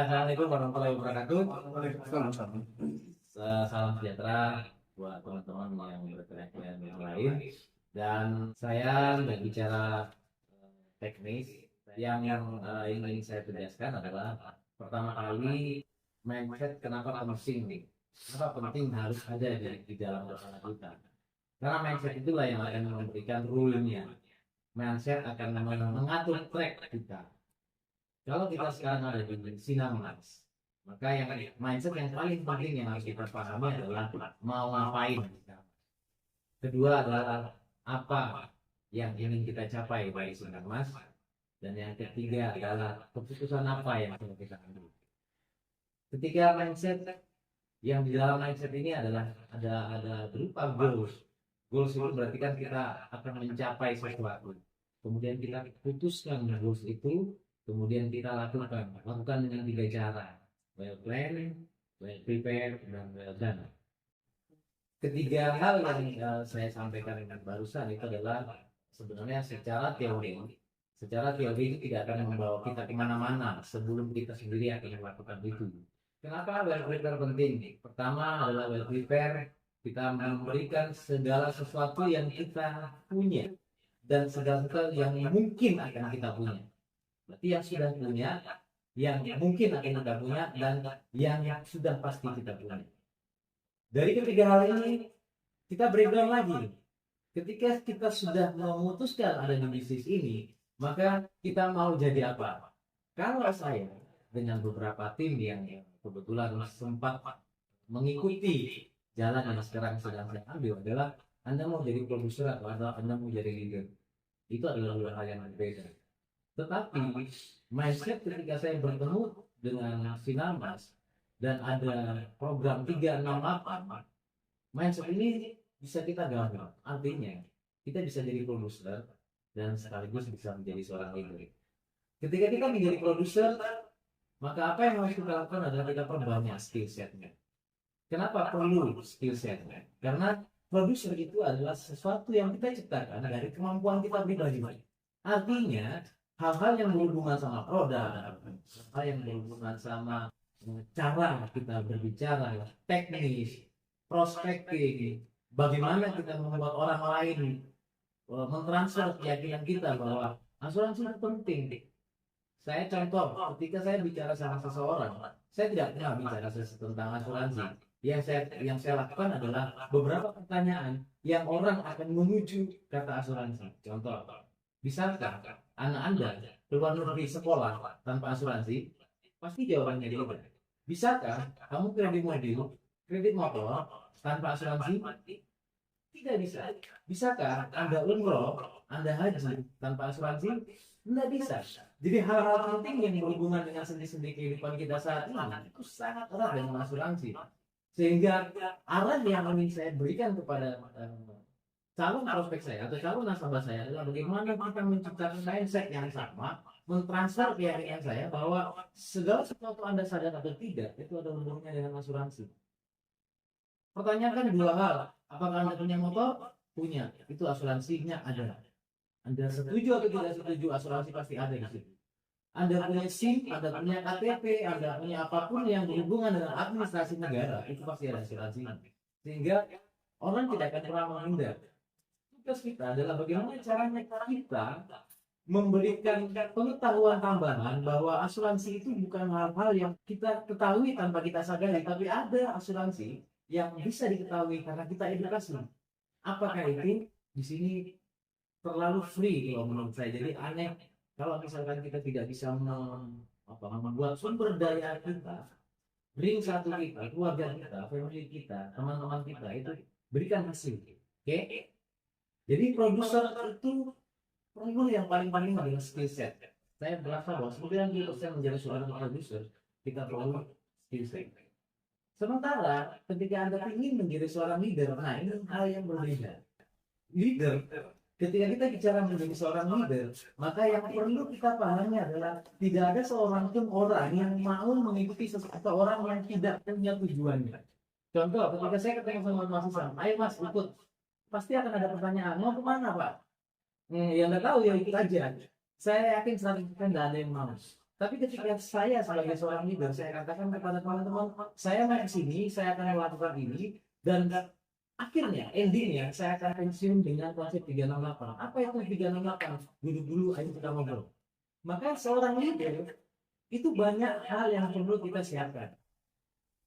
Assalamualaikum warahmatullahi wabarakatuh. Waalaikumsalam. Salam sejahtera buat teman-teman yang berkeyakinan yang lain. Dan saya berbicara teknis yang ingin saya tegaskan adalah pertama kali mindset kenapa penting, kenapa penting harus ada di dalam kepala kita. Karena mindset itulah yang akan memberikan rule-nya. Mindset akan mengatur track kita. Kalau kita sekarang ada di Sinarmas, maka yang mindset yang paling penting yang harus kita pahami adalah mau ngapain. Kedua adalah apa yang ingin kita capai dari Sinarmas, dan yang ketiga adalah keputusan apa yang perlu kita ambil. Ketiga mindset yang di dalam mindset ini adalah ada berupa goals. Goals itu berarti kan kita akan mencapai sesuatu. Kemudian kita putuskan goals itu. Kemudian kita lakukan dengan 3 cara: well plan, well prepare, dan well done. Ketiga hal yang saya sampaikan barusan itu adalah sebenarnya secara teori. Secara teori itu tidak akan membawa kita kemana-mana sebelum kita sendiri akan melakukan itu. Kenapa well prepare penting? Pertama adalah well prepare, kita memberikan segala sesuatu yang kita punya dan segala sesuatu yang mungkin akan kita punya. Berarti yang sudah punya, yang mungkin akan kita punya, dan yang sudah pasti kita punya. Dari ketiga hal ini, kita breakdown lagi. Ketika kita sudah memutuskan ada di bisnis ini, maka kita mau jadi apa? Kalau saya dengan beberapa tim yang kebetulan sempat mengikuti jalan yang sekarang sedang saya ambil adalah Anda mau jadi produser atau Anda mau jadi leader. Itu adalah dua hal yang berbeda. Tetapi mindset ketika saya bertemu dengan Sinarmas dan ada program 368, mindset ini bisa kita gabung. Artinya kita bisa jadi produser dan sekaligus bisa menjadi seorang leader. Ketika kita menjadi produser, maka apa yang harus kita lakukan adalah kita perbanyak skill setnya. Kenapa perlu skill setnya? Karena produser itu adalah sesuatu yang kita ciptakan dari kemampuan kita pribadi. Artinya hal-hal yang berhubungan sama produk, hal yang berhubungan sama cara kita berbicara, teknis, prospecting, bagaimana kita membuat orang lain mentransfer keyakinan kita bahwa asuransi itu penting. Saya contoh, ketika saya bicara sama seseorang, saya tidak pernah bicara tentang asuransi. Yang saya lakukan adalah beberapa pertanyaan yang orang akan menuju kata asuransi. Contoh, bisakah anak Anda keluar negeri sekolah tanpa asuransi? Pasti jawabannya tidak. Bisakah kamu kredit mobil, kredit motor tanpa asuransi? Tidak bisa. Bisakah Anda umroh, Anda haji tanpa asuransi? Tidak bisa. Jadi hal-hal penting yang berhubungan dengan sendi-sendi kehidupan kita saat ini itu sangat erat dengan asuransi. Sehingga arah yang ingin saya berikan kepada calon prospek saya atau calon nasabah saya adalah bagaimana kita menciptakan mindset yang sama, mentransfer keyakinan saya bahwa segala sesuatu Anda sadar atau tidak itu ada hubungannya dengan asuransi. Pertanyakan dua hal, apakah Anda punya motor? Punya, itu asuransinya ada. Anda setuju atau tidak setuju, asuransi pasti ada di situ. Anda punya SIM, Anda punya KTP, Anda punya apapun yang berhubungan dengan administrasi negara, itu pasti ada asuransi. Sehingga orang tidak akan pernah menghindar. Tugas kita adalah bagaimana caranya kita memberikan pengetahuan tambahan bahwa asuransi itu bukan hal-hal yang kita ketahui tanpa kita sadari, tapi ada asuransi yang bisa diketahui karena kita edukasi. Apakah itu? Di sini terlalu free kalau menurut saya. Jadi aneh kalau misalkan kita tidak bisa membuat sumber daya kita, ring satu kita, keluarga kita, family kita, teman-teman kita itu berikan hasil. Oke? Jadi produser itu perlu yang paling adalah skill set. Saya merasa bahwa 90% menjadi seorang produser kita perlu skill set. Sementara ketika Anda ingin menjadi seorang leader, nah ini hal yang berbeda. Leader, ketika kita bicara menjadi seorang leader, maka yang perlu kita pahami adalah tidak ada seorang pun orang yang mau mengikuti seseorang yang tidak punya tujuannya. Contoh, ketika saya ketemu sama mahasiswa, ayo mas ikut, pasti akan ada pertanyaan, mau kemana pak? Ya nggak tahu, ya ikut aja. Saya yakin 100% tidak ada yang mau. Tapi ketika saya sebagai seorang leader, saya katakan kepada teman-teman, saya mau ke sini, saya akan melakukan ini, dan akhirnya, endingnya, saya akan pensiun dengan konsep 368. Apa itu 368? Duduk dulu, ayo kita ngobrol. Maka seorang leader, itu banyak hal yang perlu kita siapkan.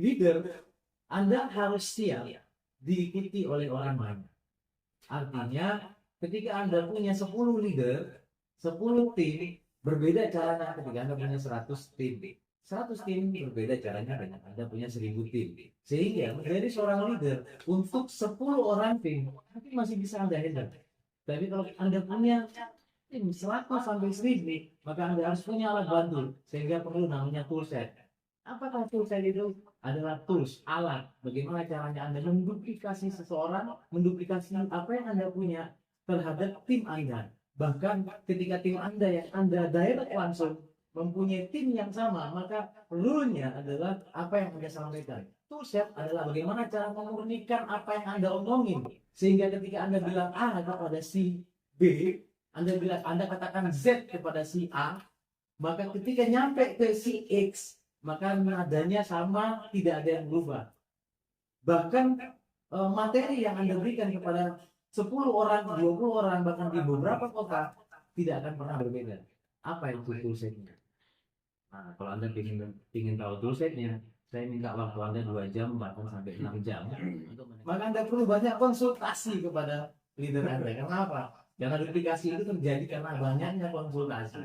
Leader, Anda harus siap diikuti oleh orang banyak. Artinya, ketika Anda punya 10 leader, 10 tim, berbeda caranya ketika Anda punya 100 tim. 100 tim berbeda caranya dengan Anda punya 1000 tim. Sehingga menjadi seorang leader untuk 10 orang tim, tapi masih bisa Anda handle. Tapi kalau Anda punya tim 100 sampai 1000, maka Anda harus punya alat bantu. Sehingga perlu namanya toolset. Apakah toolset itu? Adalah tools, alat. Bagaimana caranya Anda menduplikasi seseorang, menduplikasi apa yang Anda punya terhadap tim Anda. Bahkan ketika tim Anda yang Anda direct langsung mempunyai tim yang sama, maka rule-nya adalah apa yang Anda sampaikan. Toolset adalah bagaimana cara memurnikan apa yang Anda omongin. Sehingga ketika Anda bilang A kepada si B, Anda katakan Z kepada si A, maka ketika nyampe ke si X, maka nadanya sama, tidak ada yang berubah. Bahkan materi yang Anda berikan kepada 10 orang, 20 orang, bahkan di beberapa kota, tidak akan pernah berbeda. Apa itu toolsetnya? Nah, kalau Anda ingin tahu toolsetnya, saya minta waktu Anda 2 jam, bahkan sampai 6 jam. Maka Anda perlu banyak konsultasi kepada leader Anda. Kenapa? Karena duplikasi itu terjadi karena banyaknya konsultasi.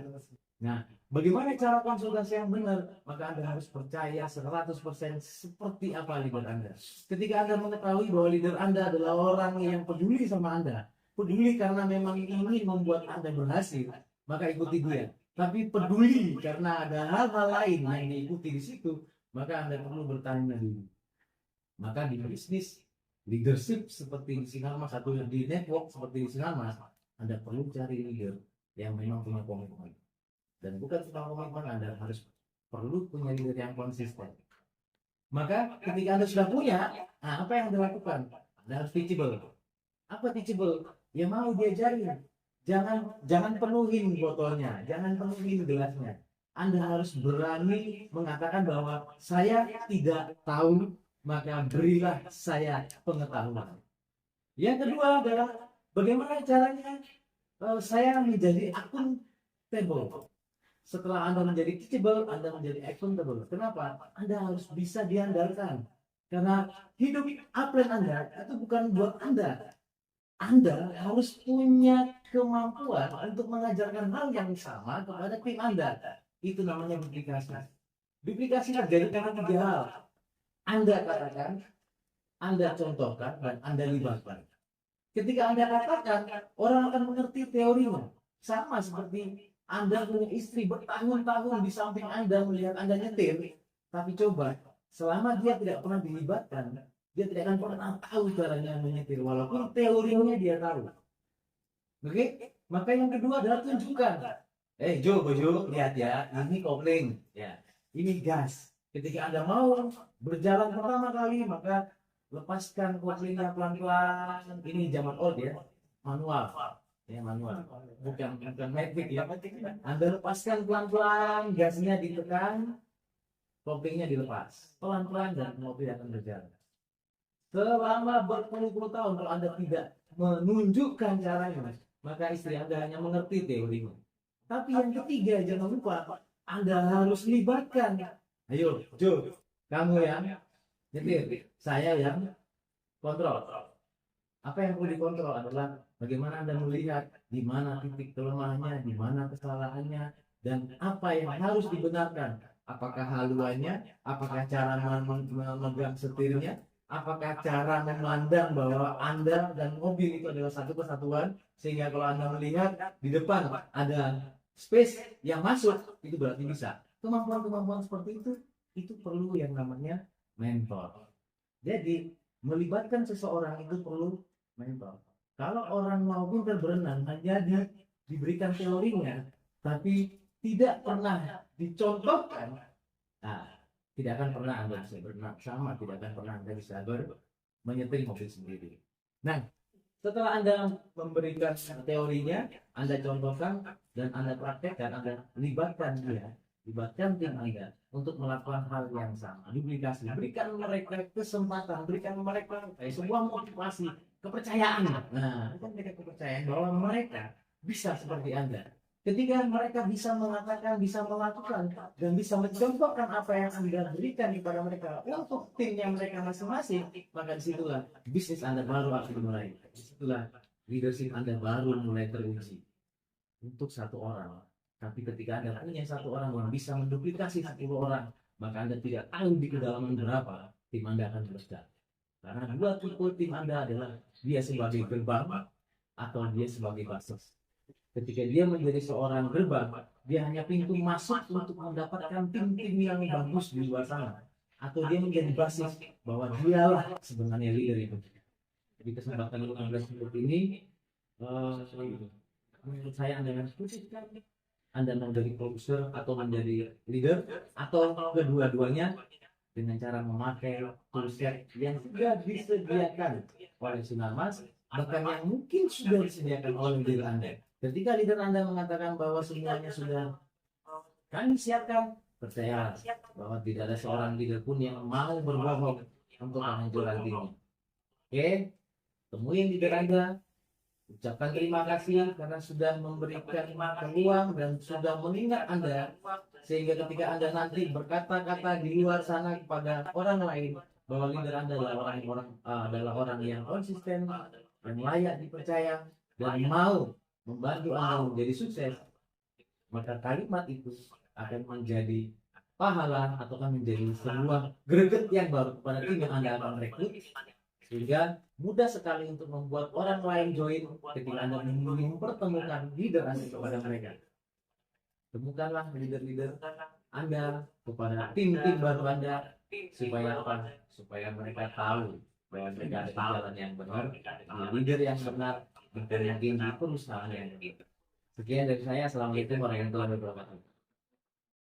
Nah, bagaimana cara konsultasi yang benar? Maka Anda harus percaya 100% seperti apa leader Anda. Ketika Anda mengetahui bahwa leader Anda adalah orang yang peduli sama Anda, peduli karena memang ingin membuat Anda berhasil, maka ikuti dia. Tapi peduli karena ada hal-hal lain yang diikuti di situ, maka Anda perlu bertanya dulu. Maka di bisnis, leadership seperti di Sinarmas, atau di network seperti di Sinarmas, Anda perlu cari leader yang memang punya komitmen. Dan bukan cuma komitmen, Anda harus perlu punya leader yang konsisten. Maka ketika Anda sudah punya, apa yang Anda lakukan? Anda harus teachable. Apa teachable? Ya mau diajarin. Jangan penuhin botolnya, jangan penuhin gelasnya. Anda harus berani mengatakan bahwa saya tidak tahu, maka berilah saya pengetahuan. Yang kedua adalah bagaimana caranya saya menjadi akuntabel. Setelah Anda menjadi teachable, Anda menjadi accountable. Kenapa? Anda harus bisa diandalkan. Karena hidup upline Anda itu bukan buat Anda. Anda harus punya kemampuan untuk mengajarkan hal yang sama kepada tim Anda. Itu namanya duplikasi. Duplikasi terjadi karena 3 hal. Anda katakan, Anda contohkan, dan Anda libatkan. Ketika Anda katakan, orang akan mengerti teorinya. Sama seperti Anda punya istri bertahun-tahun di samping Anda melihat Anda nyetir, tapi coba selama dia tidak pernah dilibatkan, dia tidak akan pernah tahu caranya menyetir walaupun teorinya dia tahu. Oke? Maka yang kedua adalah tunjukkan. Jo, lihat ya, ini kopling, ya, ini gas. Ketika Anda mau berjalan pertama kali, maka lepaskan koplingnya pelan-pelan. Ini zaman old ya, manual. Ya, manual, bukan matic ya. Anda lepaskan pelan-pelan, gasnya ditekan, koplingnya dilepas pelan-pelan, dan mobil akan berjalan. Selama berpuluh-puluh tahun kalau Anda tidak menunjukkan caranya, maka istri Anda hanya mengerti teorinya. Tapi yang ketiga, jangan lupa Anda harus libatkan. Ayo Jo, kamu yang nyetir, saya yang kontrol. Apa yang perlu dikontrol adalah bagaimana Anda melihat di mana titik kelemahannya, di mana kesalahannya, dan apa yang harus dibenarkan. Apakah haluannya, apakah cara memegang setirnya, apakah cara memandang bahwa Anda dan mobil itu adalah satu kesatuan, sehingga kalau Anda melihat di depan ada space yang masuk, itu berarti bisa. Kemampuan-kemampuan seperti itu perlu yang namanya mentor. Jadi melibatkan seseorang itu perlu mentor. Kalau orang mau pintar berenang hanya diberikan teorinya, tapi tidak pernah dicontohkan, nah, tidak akan pernah Anda bisa berenang, sama tidak akan pernah Anda bisa menyetir mobil sendiri. Nah, setelah Anda memberikan teorinya, Anda contohkan, dan Anda praktekkan, Anda libatkan dia, libatkan tim Anda untuk melakukan hal yang sama, duplikasi, berikan mereka kesempatan, berikan mereka sebuah motivasi, kepercayaan. Nah, berikan mereka kepercayaan bahwa mereka bisa seperti Anda. Ketika mereka bisa mengatakan, bisa melakukan, dan bisa mencontohkan apa yang Anda berikan kepada mereka untuk timnya mereka masing-masing, maka disitulah bisnis Anda baru akan dimulai. Disitulah leadership Anda baru mulai teruji untuk satu orang. Tapi ketika Anda punya satu orang yang bisa menduplikasi 10 orang, maka Anda tidak tahu di kedalaman berapa tim Anda akan meledak. Karena dua tipe tim Anda adalah dia sebagai gerbang atau dia sebagai basis. Ketika dia menjadi seorang gerbang, dia hanya pintu masuk untuk mendapatkan tim-tim yang bagus di luar sana. Atau dia menjadi basis bahwa dialah sebenarnya leader itu. Di kesempatan 15 menit ini, menurut saya Anda harus posisikan Anda mau jadi produser atau menjadi leader atau kedua-duanya dengan cara memakai toolset yang sudah disediakan oleh Sinarmas, bahkan yang mungkin sudah disediakan oleh leader Anda. Ketika leader Anda mengatakan bahwa semuanya sudah kami siapkan, percaya bahwa tidak ada seorang leader pun yang mau berbohong untuk menghancurkan timnya. Oke, temuin leader Anda, ucapkan terima kasih karena sudah memberikan peluang dan sudah mengingat Anda, sehingga ketika Anda nanti berkata-kata di luar sana kepada orang lain bahwa leader Anda adalah orang yang konsisten, yang layak dipercaya, dan mau membantu Anda menjadi sukses, maka kalimat itu akan menjadi pahala atau akan menjadi sebuah greget yang baru kepada tim yang Anda akan rekrut, sehingga mudah sekali untuk membuat orang lain join ketika Anda mempertemukan leader Anda kepada mereka. Temukanlah leader-leader Anda kepada tim-tim baru Anda, supaya apa? Supaya mereka tahu bahwa mereka ada di jalan yang benar, di leader yang benar, dan mungkin di perusahaan yang benar. Sekian dari saya. Assalamualaikum warahmatullahi wabarakatuh.